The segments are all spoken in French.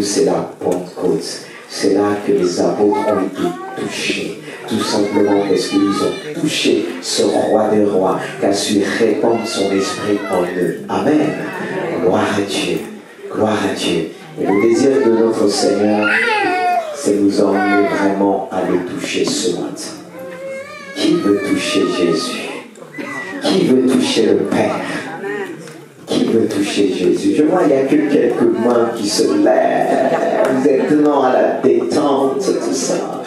c'est la Pentecôte. C'est là que les apôtres ont été touchés. Tout simplement parce qu'ils ont touché ce roi des rois qui a su répandre son esprit en eux. Amen. Gloire à Dieu. Gloire à Dieu. Et le désir de notre Seigneur, c'est nous emmener vraiment à le toucher ce matin. Qui veut toucher Jésus? Qui veut toucher le Père? Qui veut toucher Jésus? Je vois, il n'y a que quelques mains qui se lèvent. Vous êtes maintenant à la détente, tout ça.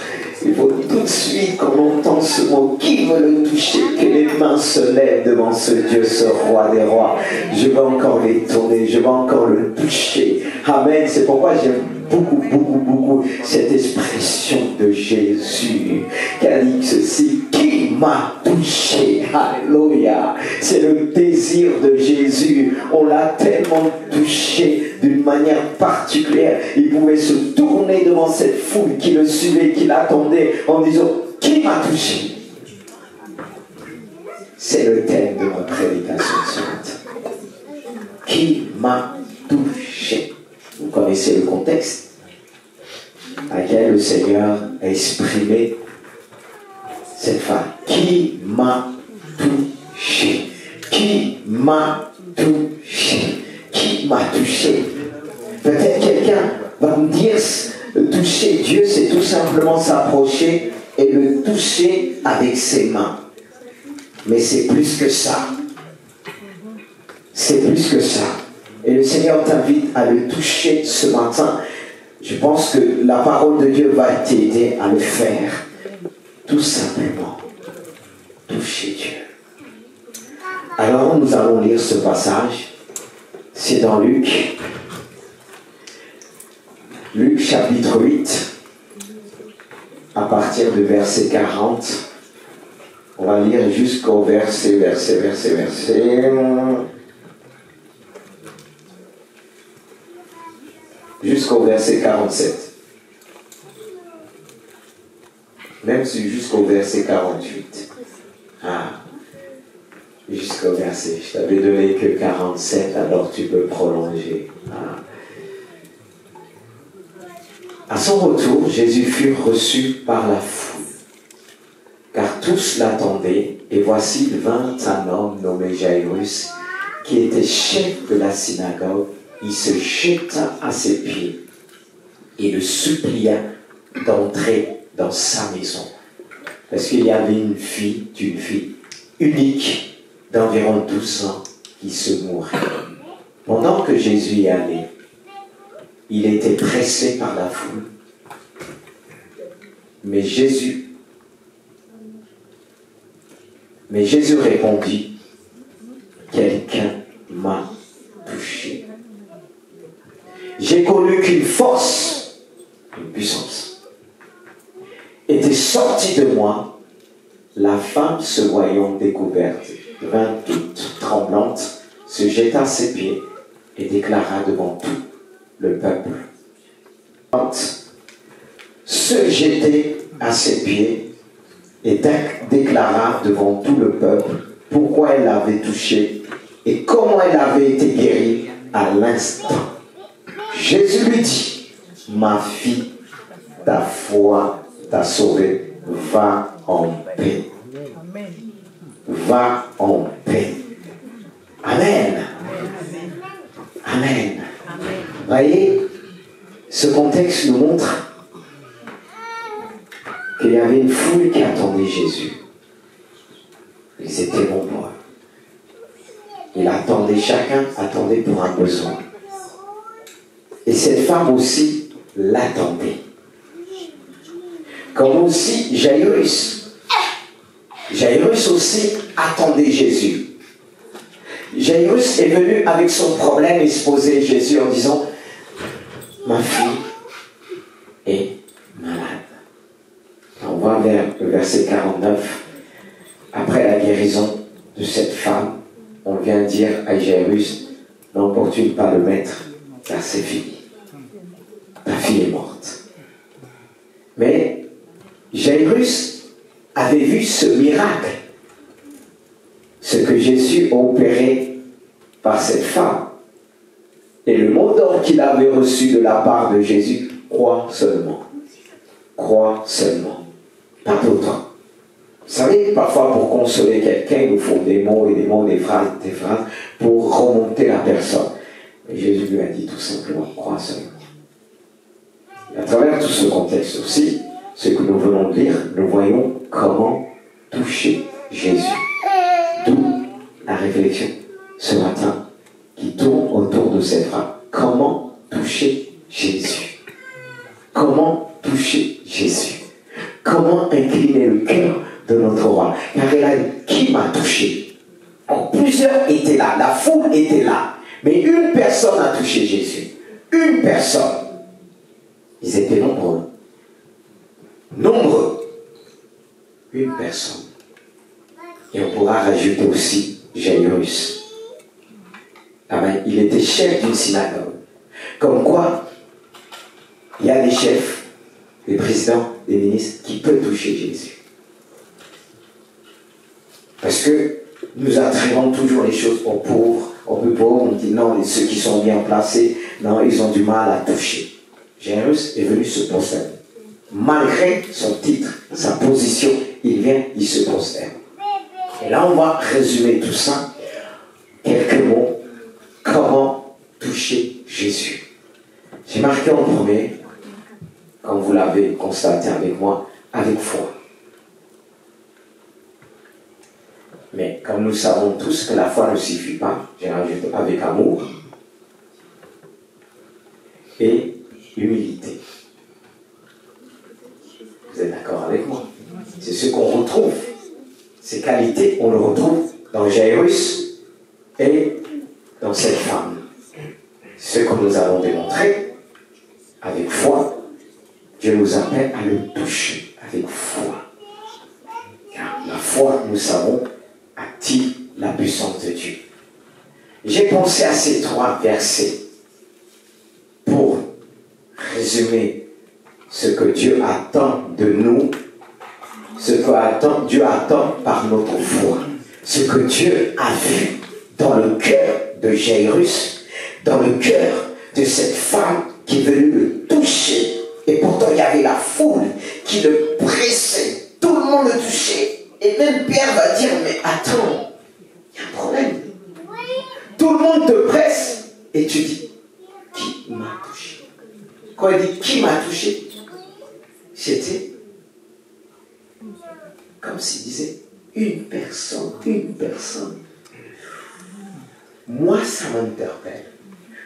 Il faut tout de suite qu'on entend ce mot. Qui veut le toucher? Que les mains se lèvent devant ce Dieu, ce roi des rois. Je vais encore les tourner, je vais encore le toucher. Amen. C'est pourquoi j'aime beaucoup cette expression de Jésus qui a dit ceci: qui m'a touché? Alléluia. C'est le désir de Jésus. On l'a tellement touché d'une manière particulière. Il pouvait se tourner devant cette foule qui le suivait, qui l'attendait en disant: qui m'a touché? C'est le thème de ma prédication ce matin. Qui m'a touché? Vous connaissez le contexte à quel le Seigneur a exprimé cette femme. Qui m'a touché? Qui m'a touché? Qui m'a touché? Peut-être quelqu'un va me dire, toucher Dieu, c'est tout simplement s'approcher et le toucher avec ses mains. Mais c'est plus que ça. C'est plus que ça. Et le Seigneur t'invite à le toucher ce matin. Je pense que la parole de Dieu va t'aider à le faire. Tout simplement. Toucher Dieu. Alors nous allons lire ce passage. C'est dans Luc. Luc chapitre 8. À partir du verset 40. On va lire jusqu'au verset. Jusqu'au verset 47. Même si jusqu'au verset 48. Jusqu'au verset. Je t'avais donné que 47, alors tu peux prolonger. À son retour, Jésus fut reçu par la foule, car tous l'attendaient, et voici il vint un homme nommé Jairus, qui était chef de la synagogue. Il se jeta à ses pieds et le supplia d'entrer dans sa maison. Parce qu'il y avait une fille unique d'environ 12 ans qui se mourait. Pendant que Jésus y allait, il était pressé par la foule. Mais Jésus répondit: quelqu'un m'a touché. J'ai connu qu'une force, une puissance, était sortie de moi. La femme, se voyant découverte, vint toute tremblante, se jeta à ses pieds et déclara devant tout le peuple. Se jeter à ses pieds et déclara devant tout le peuple pourquoi elle l'avait touché et comment elle avait été guérie à l'instant. Jésus lui dit: ma fille, ta foi t'a sauvée, va en paix. Va en paix. Amen. Amen. Voyez, ce contexte nous montre qu'il y avait une foule qui attendait Jésus. Ils étaient nombreux. Chacun attendait pour un besoin. Et cette femme aussi l'attendait. Comme aussi Jairus. Jairus aussi attendait Jésus. Jairus est venu avec son problème et se posait Jésus en disant: ma fille est malade. On va vers le verset 49. Après la guérison de cette femme, on vient dire à Jairus: n'emportune pas le maître, car c'est fini. Ta fille est morte. Mais Jairus avait vu ce miracle, ce que Jésus a opéré par cette femme. Et le mot d'ordre qu'il avait reçu de la part de Jésus, crois seulement. Crois seulement. Pas d'autre. Vous savez, parfois pour consoler quelqu'un, il nous faut des mots et des mots, des phrases pour remonter la personne. Et Jésus lui a dit tout simplement, crois seulement. Et à travers tout ce contexte aussi, ce que nous venons de lire, nous voyons comment toucher Jésus. D'où la réflexion ce matin qui tourne autour de cette phrase. Comment toucher Jésus? Comment toucher Jésus? Comment incliner le cœur de notre roi? Car elle a dit, qui m'a touché? Alors, plusieurs étaient là, la foule était là, mais une personne a touché Jésus. Une personne. Ils étaient nombreux. Nombreux. Une personne. Et on pourra rajouter aussi Jairus. Amen. Il était chef d'une synagogue. Comme quoi, il y a des chefs, des présidents, des ministres qui peuvent toucher Jésus. Parce que nous attribuons toujours les choses aux pauvres, on dit non, ceux qui sont bien placés, non, ils ont du mal à toucher. Jairus est venu se prosterner. Malgré son titre, sa position, il vient, il se prosterne. Et là, on va résumer tout ça. Quelques mots. Comment toucher Jésus? J'ai marqué en premier, comme vous l'avez constaté avec moi, avec foi. Mais comme nous savons tous que la foi ne suffit pas, j'ai rajouté avec amour et humilité. Vous êtes d'accord avec moi? C'est ce qu'on retrouve. Ces qualités, on le retrouve dans Jairus et dans cette femme. Ce que nous allons démontrer avec foi, Dieu nous appelle à le toucher avec foi. Car la foi, nous savons, active la puissance de Dieu. J'ai pensé à ces 3 versets pour résumer ce que Dieu attend de nous, ce que Dieu attend par notre foi, ce que Dieu a vu dans le cœur de Jairus, dans le cœur de cette femme qui est venue le toucher. Et pourtant, il y avait la foule qui le pressait. Tout le monde le touchait. Et même Pierre va dire, mais attends, il y a un problème. Tout le monde te presse. Et tu dis, qui m'a touché? Quand il dit, qui m'a touché? C'était comme s'il disait, une personne. Moi, ça m'interpelle.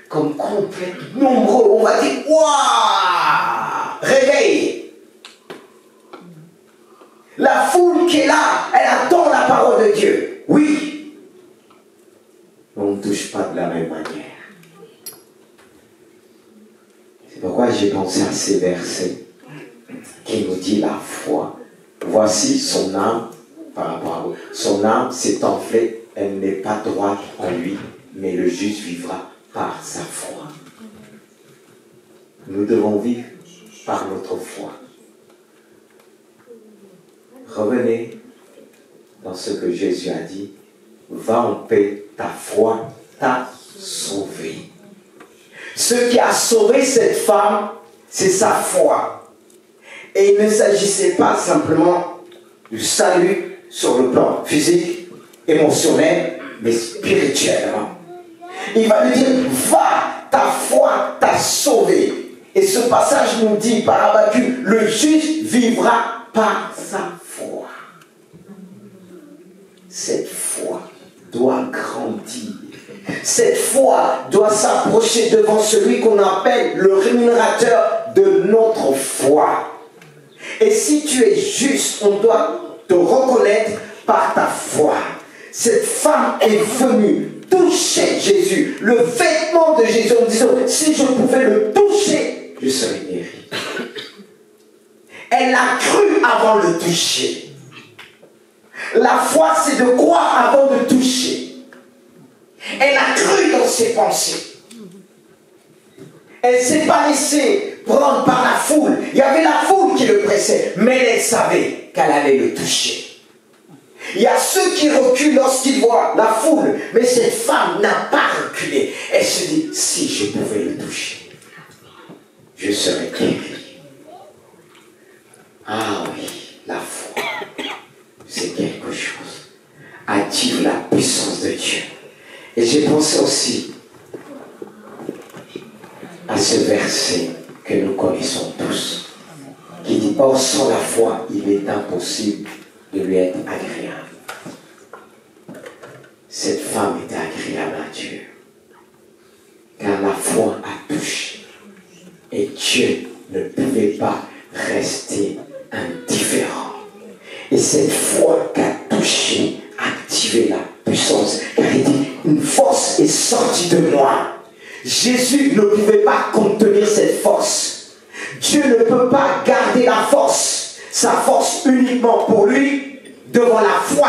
Comme complète, nombreux, on va dire, waouh, réveil. La foule qui est là, elle attend la parole de Dieu. Oui. Mais on ne touche pas de la même manière. C'est pourquoi j'ai pensé à ces versets qui nous dit la foi. Voici son âme par rapport à vous. Son âme s'est enflée, elle n'est pas droite en lui, mais le juste vivra par sa foi. Nous devons vivre par notre foi. Revenez dans ce que Jésus a dit. Va en paix, ta foi t'a sauvé. Ce qui a sauvé cette femme, c'est sa foi. Et il ne s'agissait pas simplement du salut sur le plan physique, émotionnel, mais spirituellement. Il va lui dire, va, ta foi t'a sauvé. Et ce passage nous dit par Habakkuk, le juste vivra par sa foi. Cette foi doit grandir. Cette foi doit s'approcher devant celui qu'on appelle le rémunérateur de notre foi. Et si tu es juste, on doit te reconnaître par ta foi. Cette femme est venue toucher Jésus, le vêtement de Jésus, en disant, si je pouvais le toucher, je serais guéri. Elle a cru avant le toucher. La foi, c'est de croire avant de toucher. Elle a cru dans ses pensées. Elle ne s'est pas laissée prendre par la foule. Il y avait la foule qui le pressait, mais elle savait qu'elle allait le toucher. Il y a ceux qui reculent lorsqu'ils voient la foule, mais cette femme n'a pas reculé. Elle se dit, si je pouvais le toucher, je serais guérie. Ah oui, la foi, c'est quelque chose. Active la puissance de Dieu. Et j'ai pensé aussi à ce verset que nous connaissons tous, qui dit, or sans la foi, il est impossible de lui être agréable. Cette femme était agréable à Dieu, car la foi a touché, et Dieu ne pouvait pas rester indifférent. Et cette foi qu'a touché a activé la puissance, car il dit, une force est sortie de moi. Jésus ne pouvait pas contenir cette force. Dieu ne peut pas garder la force, sa force uniquement pour lui, devant la foi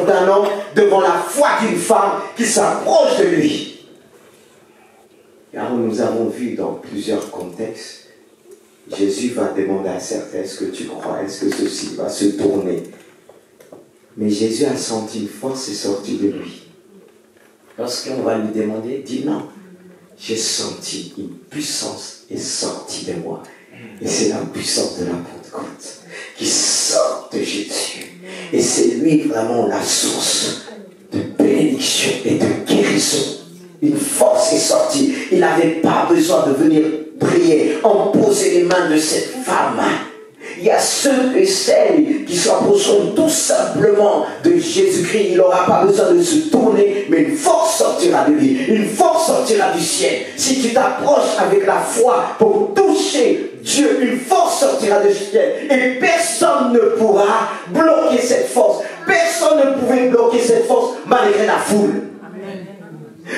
d'un homme, devant la foi d'une femme qui s'approche de lui. Car nous avons vu dans plusieurs contextes, Jésus va demander à certains, est-ce que tu crois, est-ce que ceci va se tourner? Mais Jésus a senti une force est sortie de lui. Lorsqu'on va lui demander, dit non. J'ai senti une puissance est sortie de moi. Et c'est la puissance de la Pentecôte qui sort de Jésus. Et c'est lui vraiment la source de bénédiction et de guérison. Une force est sortie. Il n'avait pas besoin de venir prier, en poser les mains de cette femme. Il y a ceux et celles qui s'approcheront tout simplement de Jésus-Christ. Il n'aura pas besoin de se tourner, mais une force sortira de lui. Une force sortira du ciel. Si tu t'approches avec la foi pour toucher Dieu, une force sortira du ciel. Et personne ne pourra bloquer cette force. Personne ne pouvait bloquer cette force malgré la foule.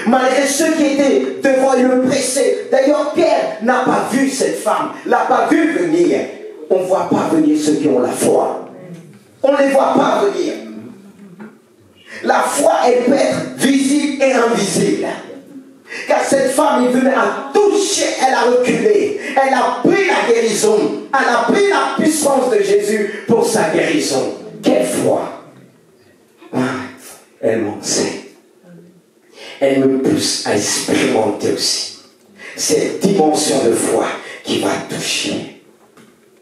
Malgré ceux qui étaient devant et le pressaient. D'ailleurs, Pierre n'a pas vu cette femme, l'a pas vu venir. On ne voit pas venir ceux qui ont la foi. On ne les voit pas venir. La foi, elle peut être visible et invisible. Car cette femme est venue à toucher, elle a reculé. Elle a pris la guérison. Elle a pris la puissance de Jésus pour sa guérison. Quelle foi! Ah, elle m'en sait. Elle me pousse à expérimenter aussi cette dimension de foi qui va toucher.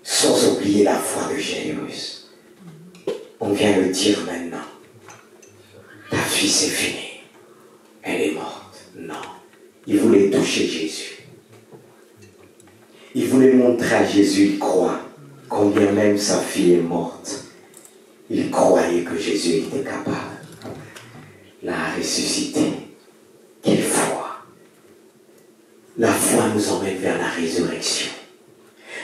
Sans oublier la foi de Jairus. On vient le dire maintenant. Ta fille, c'est fini. Elle est morte. Non. Il voulait toucher Jésus. Il voulait montrer à Jésus, il croit, combien même sa fille est morte. Il croyait que Jésus était capable. La ressuscité. Quelle foi! La foi nous emmène vers la résurrection.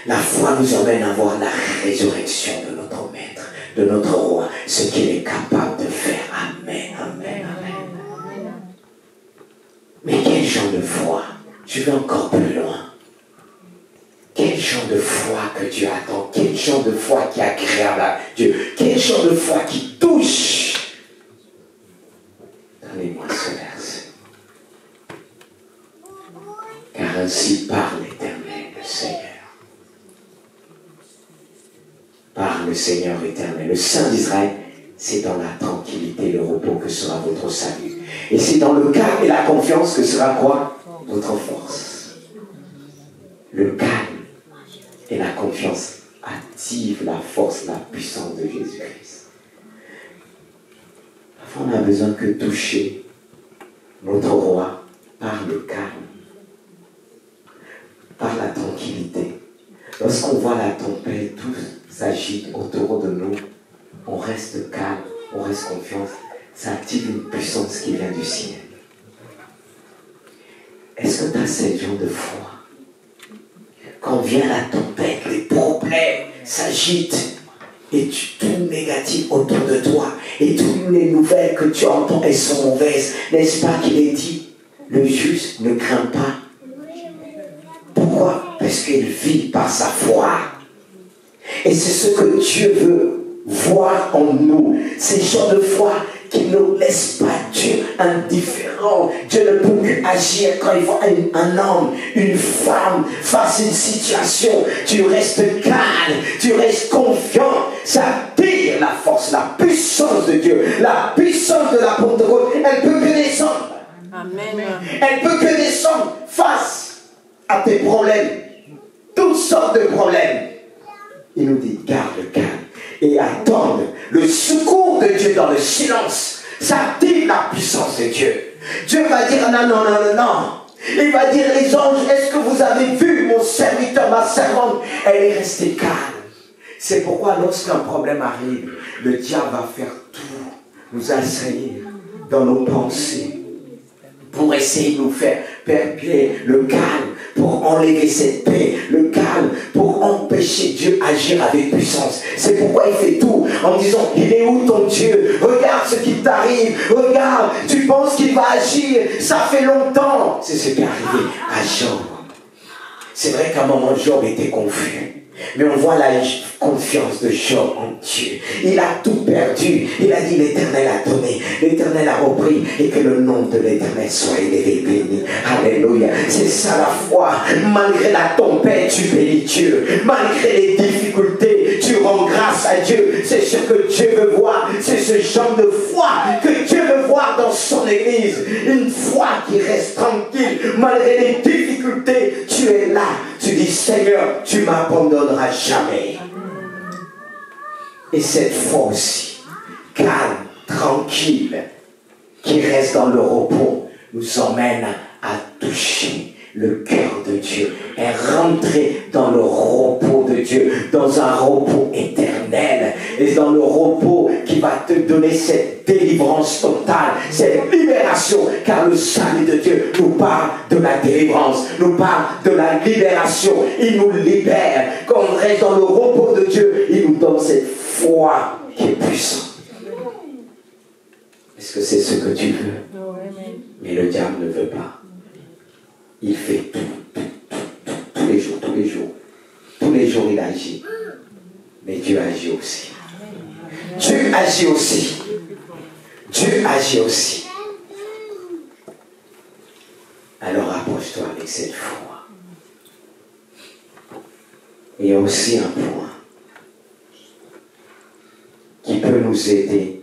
La foi nous emmène à voir la résurrection de notre Maître, de notre Roi, ce qu'il est capable de faire. Amen, amen, amen. Mais quel genre de foi? Je vais encore plus loin. Quel genre de foi que Dieu attend? Quel genre de foi qui est agréable à Dieu? Quel genre de foi qui touche? Donnez-moi ce verset. Car ainsi parle l'Éternel, le Seigneur. Par le Seigneur éternel, le Saint d'Israël, c'est dans la tranquillité et le repos que sera votre salut. Et c'est dans le calme et la confiance que sera quoi? Votre force. Le calme et la confiance activent la force, la puissance de Jésus-Christ. Parfois, on a besoin que toucher notre roi par le calme, par la tranquillité. Lorsqu'on voit la tempête, tout s'agite autour de nous, on reste calme, on reste confiant, ça active une puissance qui vient du ciel. Est-ce que tu as ce genre de foi? Quand vient la tempête, les problèmes s'agitent et tout négatif autour de toi et toutes les nouvelles que tu entends, elles sont mauvaises. N'est-ce pas qu'il est dit, le juste ne craint pas? Pourquoi? Parce qu'il vit par sa foi. Et c'est ce que Dieu veut voir en nous. Ces genres de foi qui ne laissent pas Dieu indifférent. Dieu ne peut plus agir quand il voit un homme, une femme face à une situation. Tu restes calme, tu restes confiant. Ça tire la force, la puissance de Dieu, la puissance de la Pentecôte, elle peut que descendre. Amen. Elle peut que descendre face à tes problèmes, toutes sortes de problèmes. Il nous dit, garde le calme et attendre le secours de Dieu dans le silence. Ça active la puissance de Dieu. Dieu va dire, non, non, non, non, non. Il va dire, les anges, est-ce que vous avez vu mon serviteur, ma servante? Elle est restée calme. C'est pourquoi lorsqu'un problème arrive, le diable va faire tout, nous assaillir dans nos pensées, pour essayer de nous faire perdre le calme, pour enlever cette paix, le calme, pour empêcher Dieu d'agir avec puissance. C'est pourquoi il fait tout en disant, il est où ton Dieu? Regarde ce qui t'arrive, regarde, tu penses qu'il va agir, ça fait longtemps. C'est ce qui est arrivé à Job. C'est vrai qu'à un moment, Job était confus. Mais on voit la confiance de Job en Dieu. Il a tout perdu. Il a dit, l'Éternel a donné, l'Éternel a repris, et que le nom de l'Éternel soit élevé, béni. Alléluia. C'est ça la foi. Malgré la tempête, tu bénis Dieu. Malgré les difficultés, tu rends grâce à Dieu. C'est ce que Dieu veut voir. C'est ce genre de foi que Dieu veut voir dans son Église. Une foi qui reste tranquille. Malgré les difficultés, tu es là. Tu dis, Seigneur, tu m'abandonneras jamais. Et cette foi aussi, calme, tranquille, qui reste dans le repos, nous emmène à toucher le cœur de Dieu et rentrer dans le repos de Dieu, dans un repos éternel, et dans le repos qui va te donner cette délivrance totale, cette libération, car le salut de Dieu nous parle de la délivrance, nous parle de la libération. Il nous libère. Quand on reste dans le repos de Dieu, il nous donne cette foi qui est puissante. Est-ce que c'est ce que tu veux? Mais le diable ne veut pas. Il fait tout, tous les jours, tous les jours. Tous les jours, il agit. Mais Dieu agit aussi. Dieu agit aussi. Dieu agit aussi. Alors approche-toi avec cette foi. Il y a aussi un point qui peut nous aider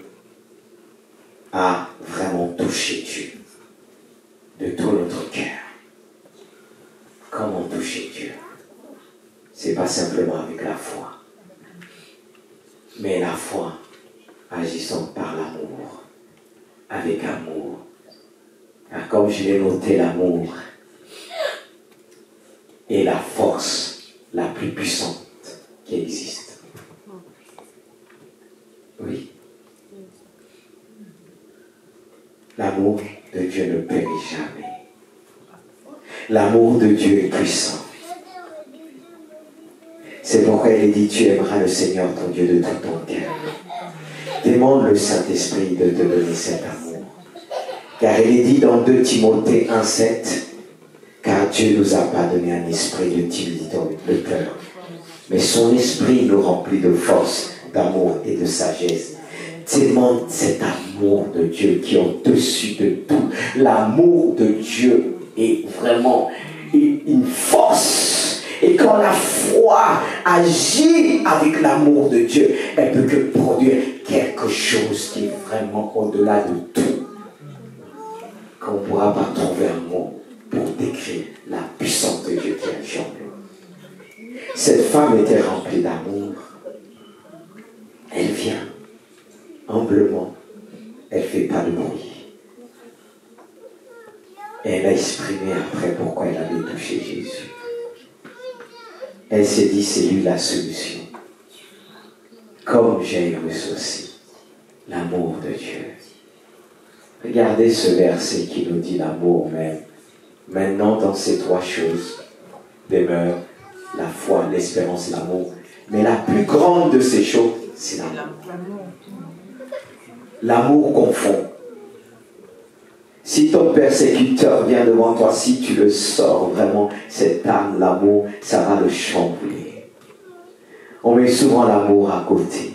à vraiment toucher Dieu de tout notre cœur. Comment toucher Dieu? C'est pas simplement avec la foi, mais la foi agissant par l'amour, avec amour. Car comme je l'ai noté, l'amour est la force la plus puissante qui existe. Oui. L'amour de Dieu ne périt jamais. L'amour de Dieu est puissant. C'est pourquoi il est dit, tu aimeras le Seigneur ton Dieu de tout ton cœur. Demande le Saint-Esprit de te donner cet amour. Car il est dit dans 2 Timothée 1,7, car Dieu ne nous a pas donné un esprit de timidité de peur, mais son esprit nous remplit de force, d'amour et de sagesse. Demande cet amour de Dieu qui est au-dessus de tout. L'amour de Dieu est vraiment une force. Et quand la foi agit avec l'amour de Dieu, elle peut que produire quelque chose qui est vraiment au-delà de tout. Qu'on ne pourra pas trouver un mot pour décrire la puissance de Dieu qui agit en nous. Cette femme était remplie d'amour. Elle vient humblement. Elle ne fait pas de bruit. Et elle a exprimé après pourquoi elle avait touché Jésus. Elle s'est dit, c'est lui la solution. Comme j'ai reçu aussi l'amour de Dieu. Regardez ce verset qui nous dit l'amour même. Maintenant, dans ces 3 choses demeure la foi, l'espérance et l'amour. Mais la plus grande de ces choses, c'est l'amour. L'amour confond. Si ton persécuteur vient devant toi, si tu le sors vraiment, cette âme, l'amour, ça va le chambouler. On met souvent l'amour à côté.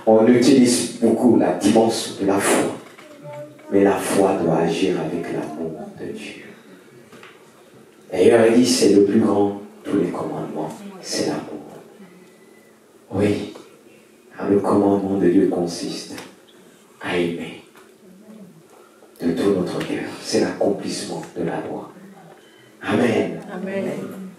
On utilise beaucoup la dimension de la foi. Mais la foi doit agir avec l'amour de Dieu. D'ailleurs, il dit, c'est le plus grand de tous les commandements, c'est l'amour. Oui. le commandement de Dieu consiste à aimer de tout notre cœur. C'est l'accomplissement de la loi. Amen. Amen.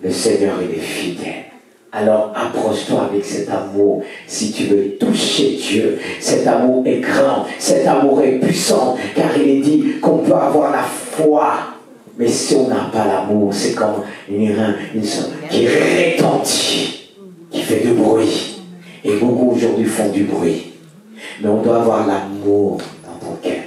Le Seigneur, il est fidèle. Alors approche-toi avec cet amour si tu veux toucher Dieu. Cet amour est grand, cet amour est puissant, car il est dit qu'on peut avoir la foi. Mais si on n'a pas l'amour, c'est comme une qui retentit, qui fait du bruit. Et beaucoup aujourd'hui font du bruit. Mais on doit avoir l'amour dans ton cœur.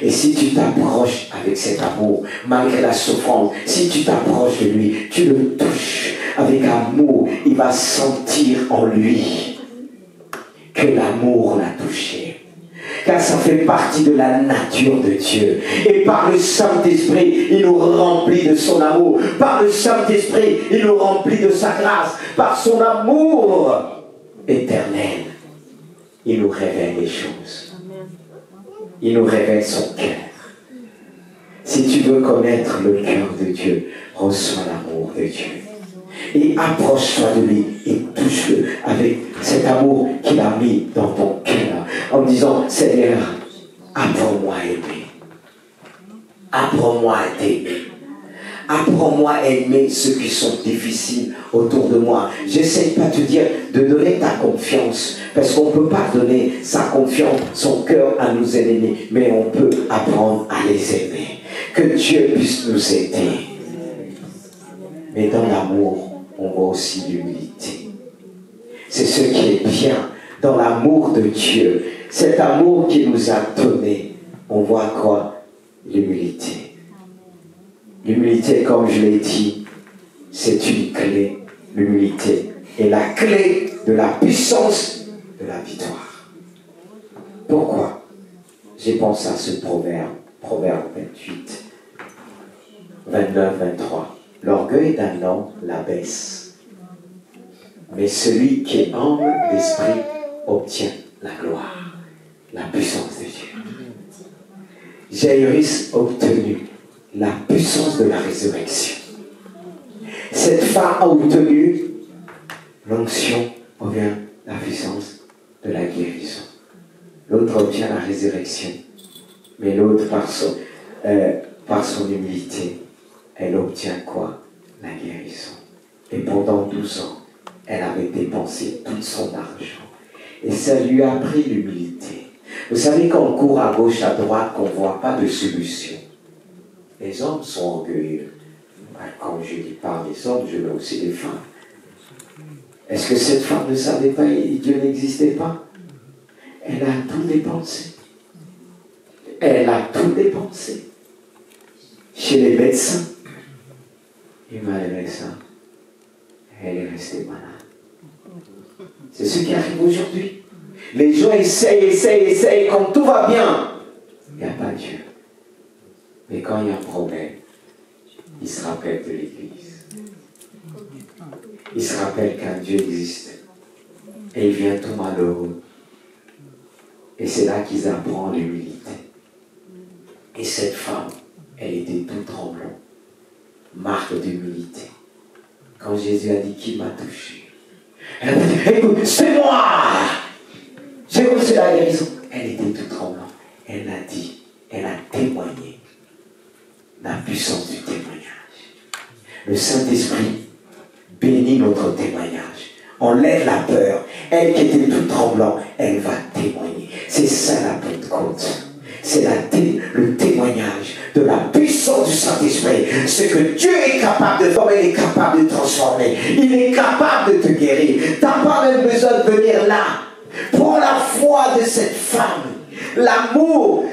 Et si tu t'approches avec cet amour, malgré la souffrance, si tu t'approches de lui, tu le touches avec amour, il va sentir en lui que l'amour l'a touché. Car ça fait partie de la nature de Dieu. Et par le Saint-Esprit, il nous remplit de son amour. Par le Saint-Esprit, il nous remplit de sa grâce. Par son amour éternel, il nous révèle les choses. Il nous révèle son cœur. Si tu veux connaître le cœur de Dieu, reçois l'amour de Dieu. Et approche-toi de lui et touche-le avec cet amour qu'il a mis dans ton cœur. En disant, Seigneur, apprends-moi à aimer. Apprends-moi à t'aimer. Apprends-moi à aimer ceux qui sont difficiles autour de moi. J'essaie pas de te dire de donner ta confiance, parce qu'on ne peut pas donner sa confiance, son cœur à nos ennemis, mais on peut apprendre à les aimer. Que Dieu puisse nous aider. Mais dans l'amour, on voit aussi l'humilité. C'est ce qui est bien dans l'amour de Dieu. Cet amour qu'il nous a donné, on voit quoi? L'humilité. L'humilité, comme je l'ai dit, c'est une clé. L'humilité est la clé de la puissance de la victoire. Pourquoi? J'ai pensé à ce proverbe, proverbe 28, 29, 23. L'orgueil d'un homme l'abaisse, mais celui qui est humble d'esprit obtient la gloire, la puissance de Dieu. Jaïrus a obtenu la puissance de la résurrection. Cette femme a obtenu l'onction, ou bien la puissance de la guérison. L'autre obtient la résurrection, mais l'autre par son humilité, elle obtient quoi? La guérison. Et pendant 12 ans, elle avait dépensé tout son argent. Et ça lui a appris l'humilité. Vous savez qu'on court à gauche, à droite, qu'on ne voit pas de solution. Les hommes sont orgueilleux. Quand je dis pas les hommes, je mets aussi les femmes. Est-ce que cette femme ne savait pas que Dieu n'existait pas? Elle a tout dépensé. Elle a tout dépensé. Chez les médecins. Et malgré ça, elle est restée malade. C'est ce qui arrive aujourd'hui. Les gens essayent, quand tout va bien. Il n'y a pas Dieu. Mais quand il y a un problème, ils se rappellent de l'Église. Ils se rappellent qu'un Dieu existe. Et il vient tout malheureux. Et c'est là qu'ils apprennent l'humilité. Et cette femme, elle était toute tremblante. Marque d'humilité. Quand Jésus a dit qu'il m'a touché, elle a dit, écoute, c'est moi! J'ai reçu la guérison. Elle était toute tremblante. Elle a dit, elle a témoigné la puissance du témoignage. Le Saint-Esprit bénit notre témoignage. Enlève la peur. Elle qui était toute tremblante, elle va témoigner. C'est ça la Pentecôte. C'est le témoignage de la puissance du Saint-Esprit. Ce que Dieu est capable de faire, il est capable de transformer. Il est capable de te guérir. Tu n'as pas même besoin de venir là. Prends la foi de cette femme. L'amour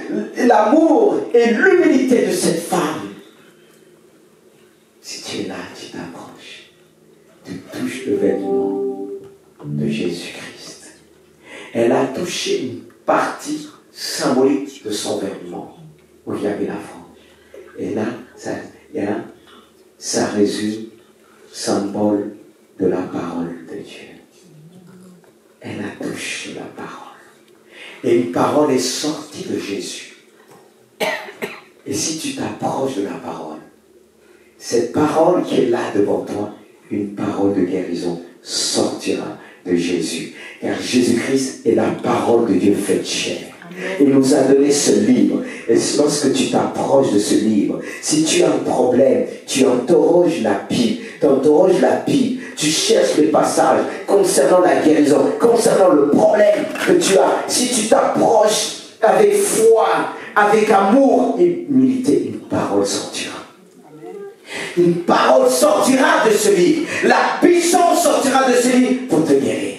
et l'humilité de cette femme. Si tu es là, tu t'approches. Tu touches le vêtement de Jésus-Christ. Elle a touché une partie symbolique de son vêtement où il y avait la frange. Et là, ça résume symbole de la parole de Dieu. Elle a touché la parole. Et une parole est sortie de Jésus. Et si tu t'approches de la parole, cette parole qui est là devant toi, une parole de guérison sortira de Jésus. Car Jésus-Christ est la parole de Dieu faite chair. Il nous a donné ce livre. Et lorsque tu t'approches de ce livre, si tu as un problème, tu interroges la Bible. Tu cherches les passages concernant la guérison, concernant le problème que tu as. Si tu t'approches avec foi, avec amour, humilité, une parole sortira. Une parole sortira de ce livre. La puissance sortira de ce livre pour te guérir.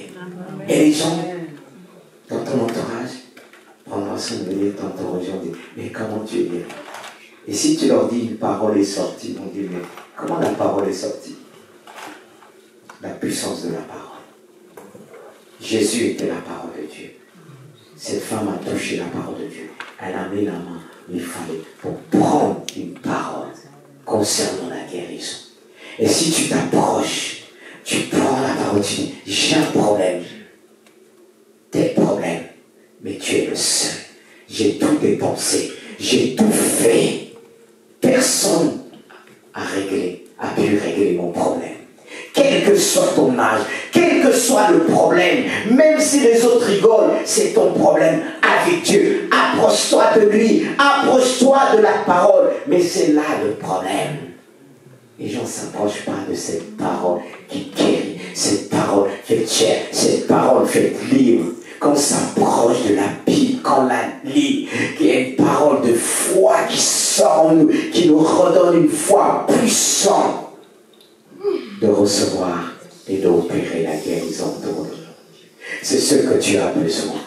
Et les gens, dans ton entourage, prendront son venir t'interroger, on dit, mais comment tu es guéri? Et si tu leur dis une parole est sortie, ils vont dire, mais comment la parole est sortie? La puissance de la parole. Jésus était la parole de Dieu. Cette femme a touché la parole de Dieu. Elle a mis la main, il fallait, pour prendre une parole concernant la guérison. Et si tu t'approches, tu prends la parole, tu dis, j'ai un problème. Tes problèmes, mais tu es le seul. J'ai tout dépensé, j'ai tout fait. Personne a pu régler mon problème. Quel que soit ton âge, quel que soit le problème, même si les autres rigolent, c'est ton problème avec Dieu. Approche-toi de lui, approche-toi de la parole. Mais c'est là le problème. Les gens ne s'approchent pas de cette parole qui guérit, cette parole faite chair, cette parole faite livre. Quand on s'approche de la Bible, quand on la lit, qu'il y a une parole de foi qui sort en nous, qui nous redonne une foi puissante de recevoir et d'opérer la guérison de nous. C'est ce que tu as besoin.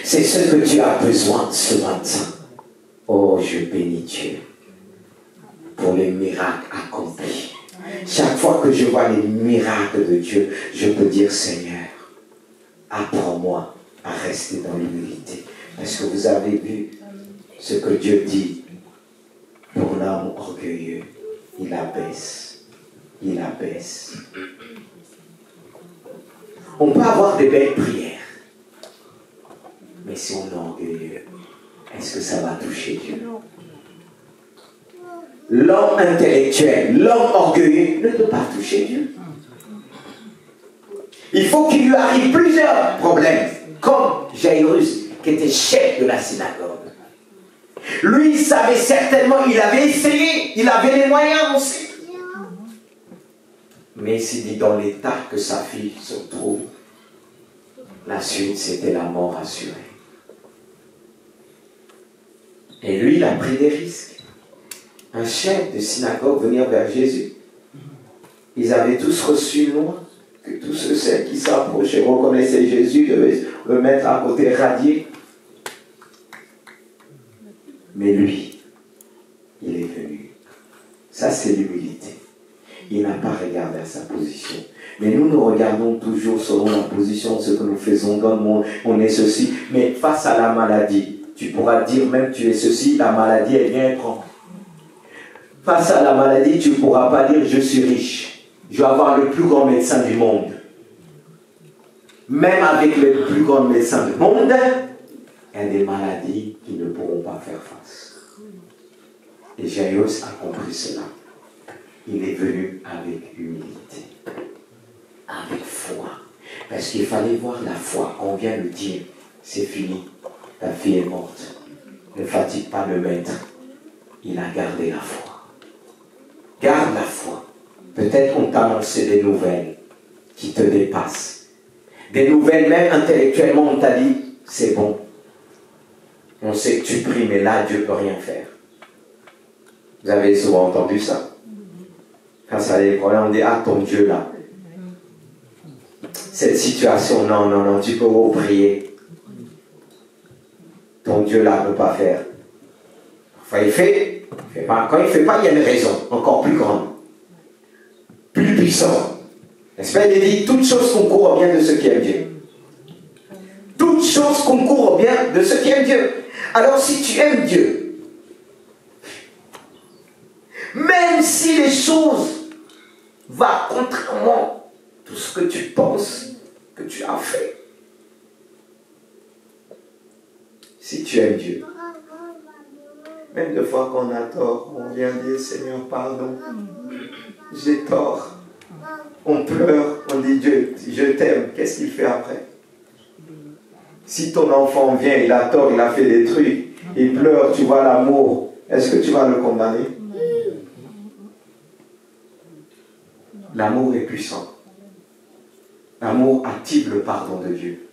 C'est ce que tu as besoin ce matin. Oh, je bénis Dieu pour les miracles accomplis. Chaque fois que je vois les miracles de Dieu, je peux dire, Seigneur, apprends-moi à rester dans l'humilité. Parce que vous avez vu ce que Dieu dit pour l'homme orgueilleux. Il abaisse. Il abaisse. On peut avoir des belles prières. Mais si on est orgueilleux, est-ce que ça va toucher Dieu? L'homme intellectuel, l'homme orgueilleux ne peut pas toucher Dieu. Il faut qu'il lui arrive plusieurs problèmes, comme Jairus, qui était chef de la synagogue. Lui, il savait certainement, il avait essayé, il avait les moyens aussi. Mais il s'est dit, dans l'état que sa fille se trouve, la suite, c'était la mort assurée. Et lui, il a pris des risques. Un chef de synagogue venir vers Jésus. Ils avaient tous reçu une loi que tous ceux qui s'approchaient, reconnaissaient Jésus, devaient le mettre à côté, radier. Mais lui, il est venu. Ça, c'est l'humilité. Il n'a pas regardé à sa position. Mais nous regardons toujours selon la position de ce que nous faisons dans le monde. On est ceci. Mais face à la maladie, tu pourras dire même tu es ceci, la maladie, elle vient et prend. Face à la maladie, tu ne pourras pas dire je suis riche. Je vais avoir le plus grand médecin du monde. Même avec le plus grand médecin du monde, il y a des maladies qui ne pourront pas faire face. Et Jairus a compris cela. Il est venu avec humilité, avec foi. Parce qu'il fallait voir la foi. On vient de dire, c'est fini, ta fille est morte. Ne fatigue pas le maître. Il a gardé la foi. Garde la foi. Peut-être on t'a annoncé des nouvelles qui te dépassent. Des nouvelles, même intellectuellement, on t'a dit, c'est bon. On sait que tu pries, mais là, Dieu ne peut rien faire. Vous avez souvent entendu ça. Quand ça a des problèmes, on dit, ah, ton Dieu là. Cette situation, non, tu peux prier. Ton Dieu là ne peut pas faire. Enfin, il fait pas. Quand il ne fait pas, il y a une raison encore plus grande. Plus puissante. N'est-ce pas? Il dit, toutes choses concourent au bien de ceux qui aiment Dieu. Toutes choses concourent au bien de ceux qui aiment Dieu. Alors si tu aimes Dieu, même si les choses vont contrairement à tout ce que tu penses que tu as fait, si tu aimes Dieu, même des fois qu'on a tort, on vient dire Seigneur pardon, j'ai tort. On pleure, On dit Dieu, je t'aime. Qu'est-ce qu'il fait après? Si ton enfant vient, il a tort, il a fait des trucs, il pleure, tu vois l'amour, est-ce que tu vas le condamner? L'amour est puissant. L'amour active le pardon de Dieu.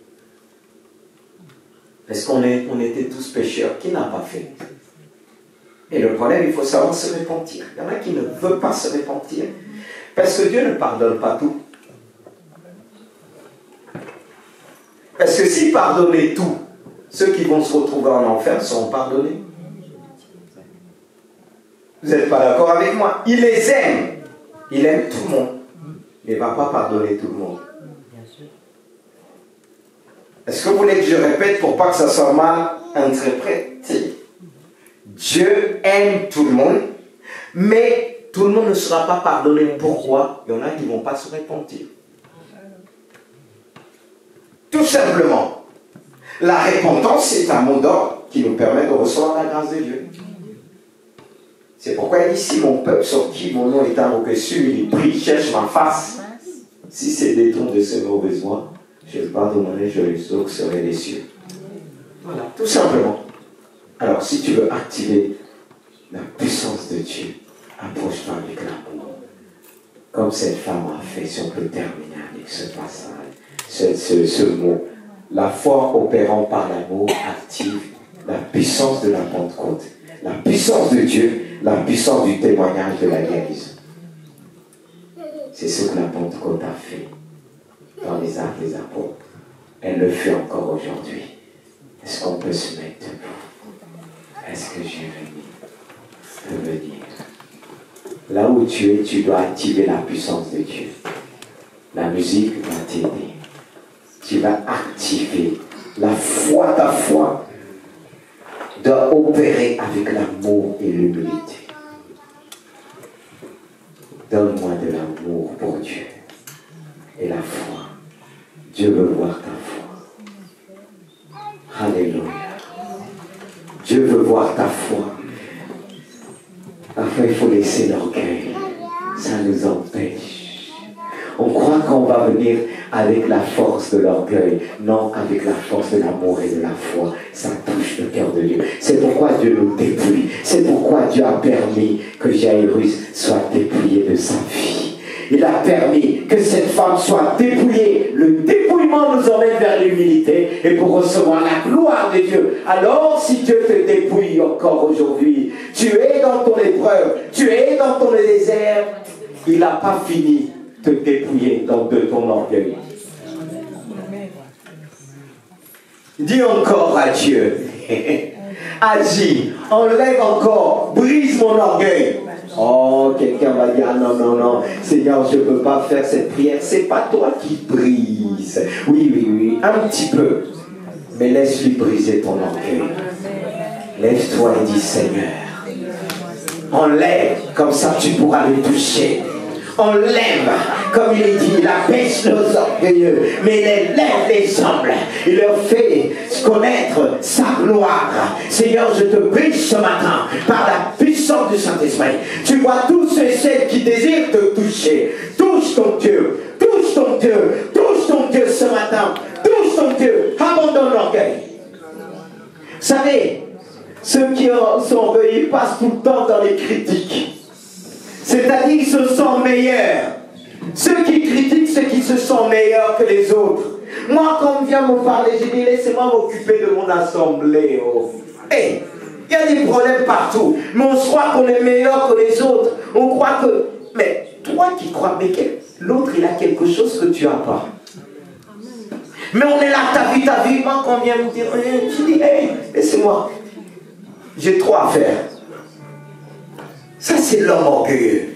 Parce qu'on était tous pécheurs. Qui n'a pas fait? Et le problème, il faut savoir se repentir. Il y en a qui ne veulent pas se repentir. Parce que Dieu ne pardonne pas tout. Parce que s'il pardonnait tout, ceux qui vont se retrouver en enfer seront pardonnés. Vous n'êtes pas d'accord avec moi? Il les aime. Il aime tout le monde. Mais il ne va pas pardonner tout le monde. Est-ce que vous voulez que je répète pour pas que ça soit mal interprété? Dieu aime tout le monde, mais tout le monde ne sera pas pardonné. Pourquoi? Il y en a qui ne vont pas se repentir. Tout simplement. La repentance, c'est un mot d'ordre qui nous permet de recevoir la grâce de Dieu. C'est pourquoi il dit, si mon peuple sur qui mon nom est invoqué, il prie, cherche ma face. Si c'est détourné de ses mauvaises voies, je pardonnerai, je les exaucerai des cieux. Voilà, tout simplement. Alors, si tu veux activer la puissance de Dieu, approche-toi avec l'amour. Comme cette femme a fait, si on peut terminer avec ce passage, ce mot. La foi opérant par l'amour active la puissance de la Pentecôte, la puissance de Dieu, la puissance du témoignage de la guérison. C'est ce que la Pentecôte a fait dans les Actes des Apôtres. Elle le fait encore aujourd'hui. Est-ce qu'on peut se mettre debout? Est-ce que Jérémie peut venir? Là où tu es, tu dois activer la puissance de Dieu. La musique va t'aider. Tu vas activer la foi, ta foi doit opérer avec l'amour et l'humilité. Donne-moi de l'amour pour Dieu et la foi. Dieu veut voir ta foi. Alléluia. Dieu veut voir ta foi. Parfois, il faut laisser l'orgueil. Ça nous empêche. On croit qu'on va venir avec la force de l'orgueil. Non, avec la force de l'amour et de la foi. Ça touche le cœur de Dieu. C'est pourquoi Dieu nous dépouille. C'est pourquoi Dieu a permis que Jairus soit dépouillé de sa vie. Il a permis que cette femme soit dépouillée. Le dépouillement nous emmène vers l'humilité et pour recevoir la gloire de Dieu. Alors, si Dieu te dépouille encore aujourd'hui, tu es dans ton épreuve, tu es dans ton désert, il n'a pas fini de te dépouiller de ton orgueil. Dis encore à Dieu, agis, enlève encore, brise mon orgueil. Oh, quelqu'un va dire, non, non, non, Seigneur, je ne peux pas faire cette prière. C'est pas toi qui brises. Oui, oui, oui, un petit peu. Mais laisse-lui briser ton orgueil. Lève-toi et dis, Seigneur, enlève, comme ça tu pourras le toucher. Enlève, comme il est dit, il abaisse nos orgueilleux, mais il élève les humbles. Il leur fait connaître sa gloire. Seigneur, je te prie ce matin, par la puissance du Saint-Esprit. Tu vois tous ceux et celles qui désirent te toucher. Touche ton Dieu, touche ton Dieu, touche ton Dieu ce matin. Touche ton Dieu, abandonne l'orgueil. Vous savez, ceux qui sont orgueilleux passent tout le temps dans les critiques. C'est-à-dire qu'ils se sentent meilleurs. Ceux qui critiquent, ceux qui se sentent meilleurs que les autres. Moi, quand on vient me parler, j'ai dit, laissez-moi m'occuper de mon assemblée. Oh. Hey, il y a des problèmes partout. Mais on se croit qu'on est meilleur que les autres. On croit que... Mais toi qui crois, mais l'autre, il a quelque chose que tu n'as pas. Mais on est là, ta vie. Moi, quand on vient me dire, tu dis, hey, laissez-moi. J'ai trop à faire. Ça, c'est l'homme orgueilleux.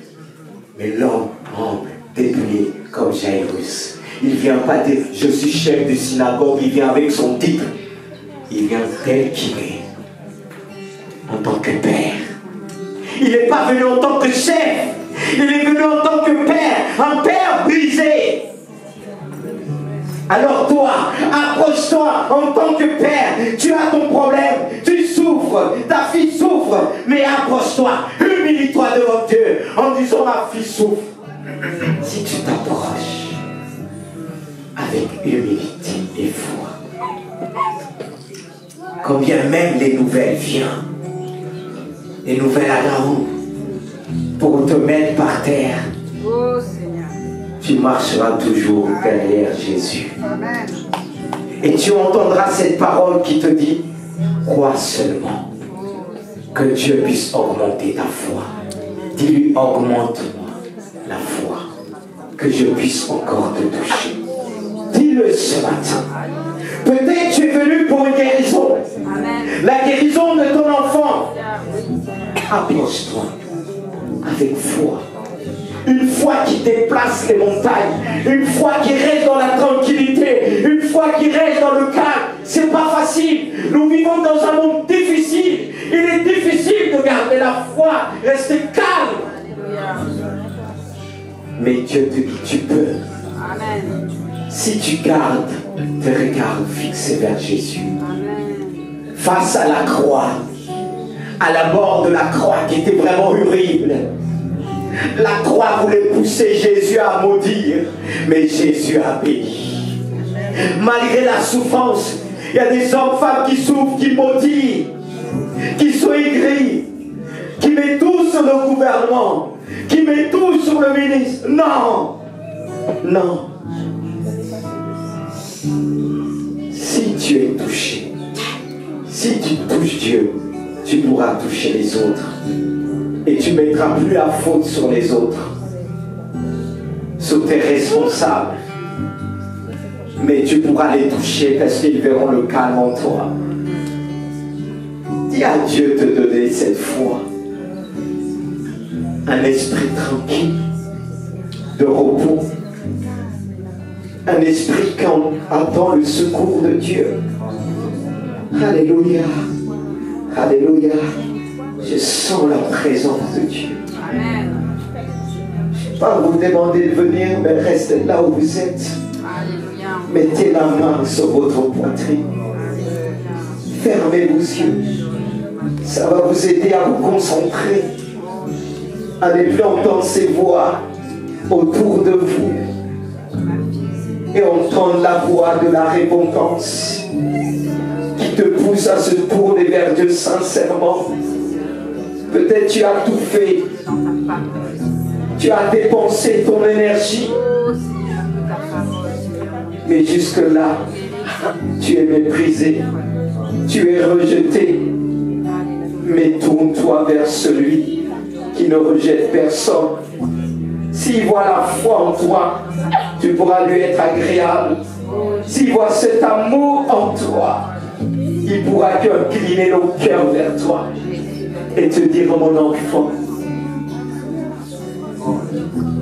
Mais l'homme humble, dépouillé, comme Jairus. Il ne vient pas dire, je suis chef de synagogue, il vient avec son titre. Il vient tel qu'il est, en tant que père. Il n'est pas venu en tant que chef, il est venu en tant que père, un père brisé. Alors toi, approche-toi en tant que père. Tu as ton problème, tu souffres, ta fille souffre, mais approche-toi, humilie-toi devant Dieu en disant ma fille souffre. Si tu t'approches, avec humilité et foi. Combien même les nouvelles viennent, les nouvelles arriveront pour te mettre par terre. Oh Seigneur. Tu marcheras toujours derrière Jésus. Amen. Et tu entendras cette parole qui te dit, crois seulement que Dieu puisse augmenter ta foi. Dis-lui, augmente-moi la foi, que je puisse encore te toucher. Dis-le ce matin. Peut-être tu es venu pour une guérison. Amen. La guérison de ton enfant. Approche-toi avec foi. Une foi qui déplace les montagnes. Une foi qui reste dans la tranquillité. Une foi qui reste dans le calme. C'est pas facile. Nous vivons dans un monde difficile. Il est difficile de garder la foi. Rester calme. Mais Dieu te dit, tu peux. Amen. Si tu gardes tes regards fixés vers Jésus. Amen. Face à la croix. À la mort de la croix qui était vraiment horrible. La croix voulait pousser Jésus à maudire, mais Jésus a béni. Malgré la souffrance, il y a des hommes, femmes qui souffrent, qui maudissent, qui sont aigris, qui mettent tout sur le gouvernement, qui mettent tout sur le ministre. Non, non. Si tu es touché, si tu touches Dieu, tu pourras toucher les autres. Et tu ne mettras plus la faute sur les autres, sur tes responsables. Mais tu pourras les toucher parce qu'ils verront le calme en toi. Dis à Dieu de te donner cette foi. Un esprit tranquille, de repos. Un esprit qui attend le secours de Dieu. Alléluia. Alléluia. Je sens la présence de Dieu. Amen. Je ne vais pas vous demander de venir, mais restez là où vous êtes. Alléluia. Mettez la main sur votre poitrine. Fermez vos yeux. Ça va vous aider à vous concentrer. À ne plus entendre ces voix autour de vous. Et entendre la voix de la repentance qui te pousse à se tourner vers Dieu sincèrement. Peut-être tu as tout fait. Tu as dépensé ton énergie. Mais jusque-là, tu es méprisé. Tu es rejeté. Mais tourne-toi vers celui qui ne rejette personne. S'il voit la foi en toi, tu pourras lui être agréable. S'il voit cet amour en toi, il pourra incliner le cœur vers toi et te dire, mon enfant,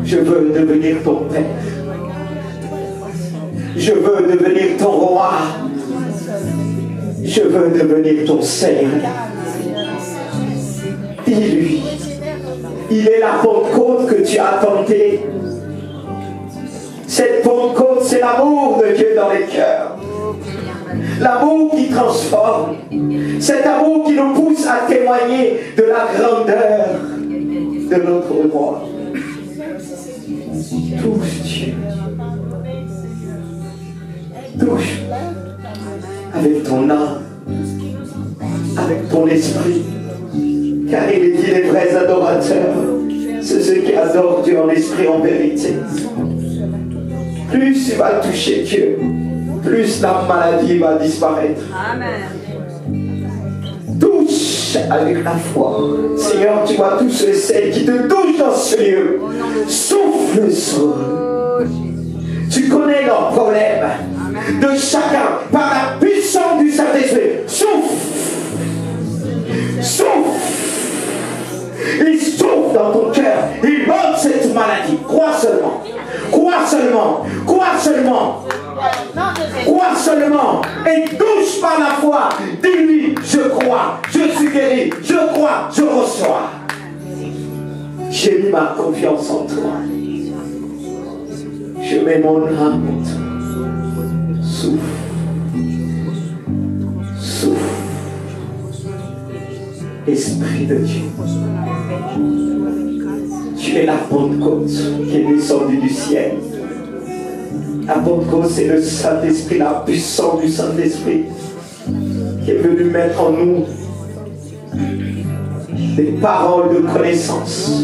je veux devenir ton père. Je veux devenir ton roi. Je veux devenir ton Seigneur. Dis-lui, il est la Pentecôte que tu attendais. Cette Pentecôte, c'est l'amour de Dieu dans les cœurs. L'amour qui transforme. Cet amour qui nous pousse à témoigner de la grandeur de notre roi. Touche Dieu. Touche avec ton âme, avec ton esprit. Car il est dit, les vrais adorateurs, c'est ceux qui adorent Dieu en esprit, en vérité. Plus tu vas toucher Dieu, plus la maladie va disparaître. Amen. Touche avec la foi. Seigneur, tu vois tous ceux et celles qui te touchent dans ce lieu. Souffle sur eux. Tu connais leurs problèmes de chacun par la puissance du Saint-Esprit. Souffle. Souffle. Il souffle dans ton cœur. Il ôte cette maladie. Crois seulement. Crois seulement. Crois seulement. Crois seulement. Et touche par la foi. Dis-lui, je crois. Je suis guéri. Je crois. Je reçois. J'ai mis ma confiance en toi. Je mets mon âme en toi. Souffle. Souffle. Esprit de Dieu. Tu es la Pentecôte qui est descendue du ciel. À Pentecôte, c'est le Saint-Esprit, la puissance du Saint-Esprit qui est venu mettre en nous des paroles de connaissance,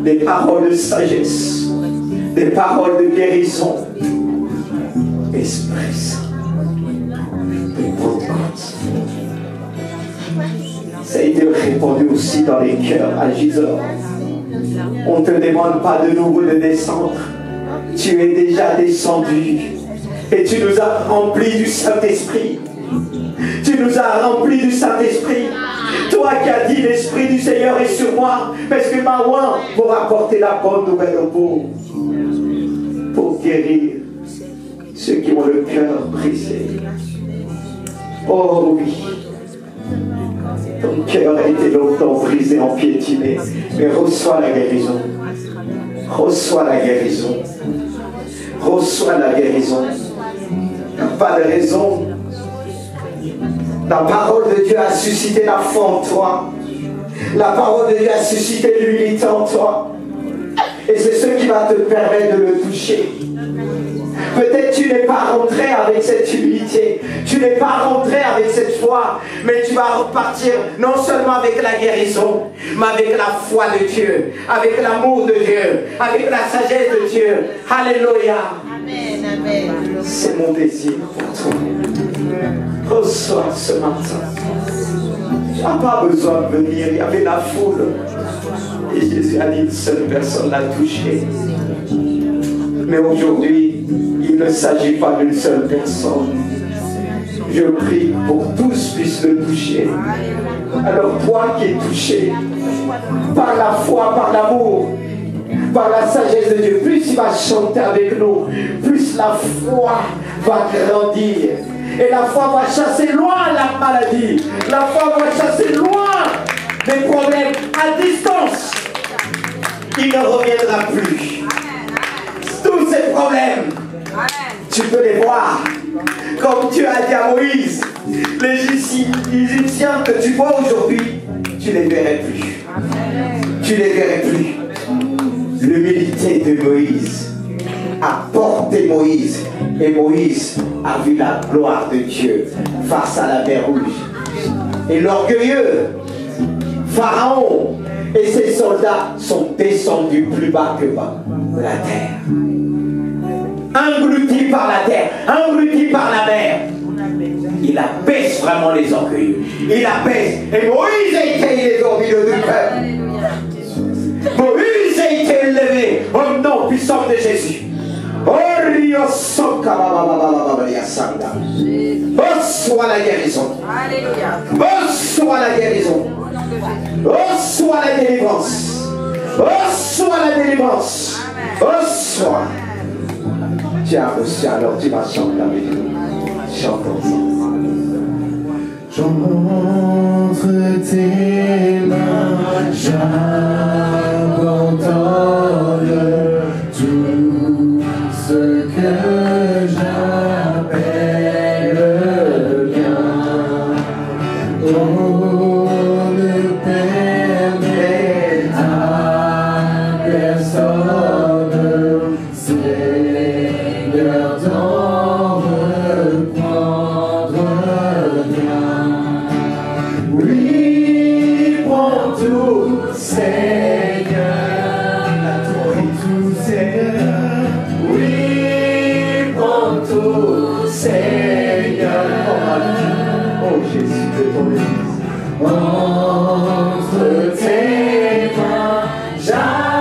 des paroles de sagesse, des paroles de guérison. Esprit Saint de Pentecôte. Ça a été répandu aussi dans les cœurs à Gisors. On ne te demande pas de nouveau de descendre. Tu es déjà descendu et tu nous as remplis du Saint-Esprit. Tu nous as remplis du Saint-Esprit. Toi qui as dit l'Esprit du Seigneur est sur moi, parce que ma voix pour apporter la bonne nouvelle aux pauvres, pour guérir ceux qui ont le cœur brisé. Oh oui, ton cœur a été longtemps brisé, empiétiné, mais reçois la guérison. Reçois la guérison. Reçois la guérison. Pas de raison. La parole de Dieu a suscité la foi en toi. La parole de Dieu a suscité l'humilité en toi. Et c'est ce qui va te permettre de le toucher. Peut-être tu n'es pas rentré avec cette humilité, tu n'es pas rentré avec cette foi, mais tu vas repartir non seulement avec la guérison, mais avec la foi de Dieu, avec l'amour de Dieu, avec la sagesse de Dieu. Alléluia. Amen, amen. C'est mon désir pour toi. Reçois ce matin. Tu n'as pas besoin de venir, il y avait la foule. Et Jésus a dit une seule personne l'a touché. Mais aujourd'hui, il ne s'agit pas d'une seule personne. Je prie pour que tous puissent le toucher. Alors toi qui es touché par la foi, par l'amour, par la sagesse de Dieu, plus il va chanter avec nous, plus la foi va grandir. Et la foi va chasser loin la maladie. La foi va chasser loin les problèmes à distance. Il ne reviendra plus. Tous ces problèmes, tu peux les voir. Comme tu as dit à Moïse, les Égyptiens que tu vois aujourd'hui, tu ne les verrais plus. Tu ne les verrais plus. L'humilité de Moïse a porté Moïse. Et Moïse a vu la gloire de Dieu face à la mer Rouge. Et l'orgueilleux Pharaon et ses soldats sont descendus plus bas que bas de la terre. Engloutis par la terre, engloutis par la mer. Il abaisse vraiment les orgueilleux. Il abaisse. Et Moïse a été élevé au milieu du peuple. Moïse a été élevé au nom puissant de Jésus. Reçois la guérison. Reçois la guérison. Reçois la délivrance. Reçois la délivrance. Reçois. Tu as reçu, alors tu vas chanter avec nous. Chantons ensemble. J'entre tes mains, j'abandonne tout ce que j'appelle bien. Oh, ne permets à personne, Seigneur, d'en reprendre bien. Oui, prends tout, Seigneur, tout, Seigneur. Oui, prends tout, Seigneur. Oh Jésus, de ton Église. Entre tes mains, j'abandonne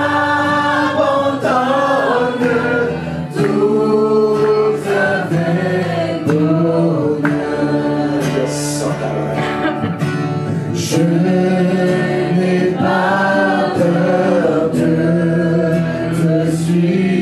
tout avec bonheur. Je n'ai pas peur de te suivre.